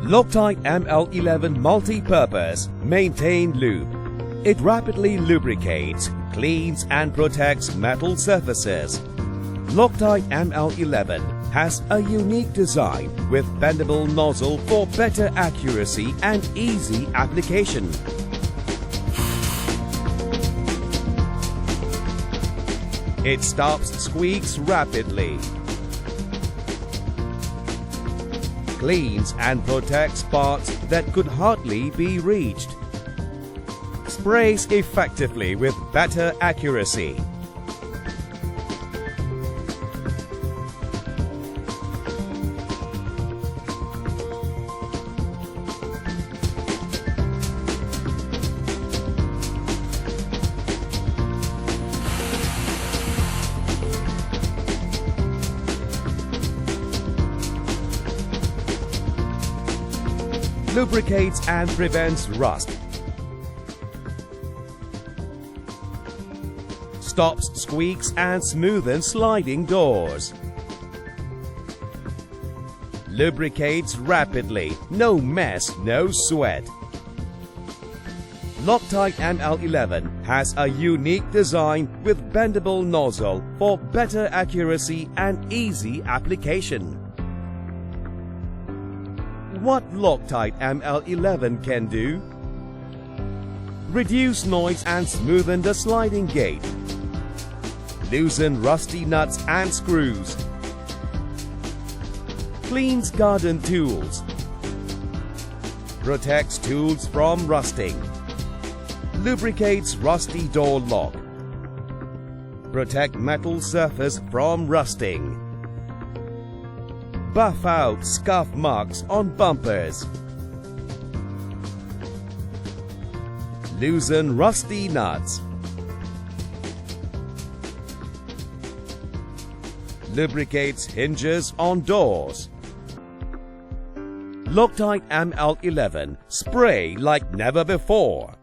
Loctite ML-11 Multipurpose Maintain Lube. It rapidly lubricates, cleans and protects metal surfaces. Loctite ML-11 has a unique design with bendable nozzle for better accuracy and easy application. It stops squeaks rapidly, cleans and protects parts that could hardly be reached, sprays effectively with better accuracy. Lubricates and prevents rust. Stops squeaks and smoothens sliding doors. Lubricates rapidly, no mess, no sweat. Loctite ML-11 has a unique design with bendable nozzle for better accuracy and easy application. What Loctite ML-11 can do? Reduce noise and smoothen the sliding gate. Loosen rusty nuts and screws. Cleans garden tools. Protects tools from rusting. Lubricates rusty door lock. Protect metal surface from rusting. Buff out scuff marks on bumpers. Loosen rusty nuts. Lubricates hinges on doors. Loctite ML-11 spray like never before.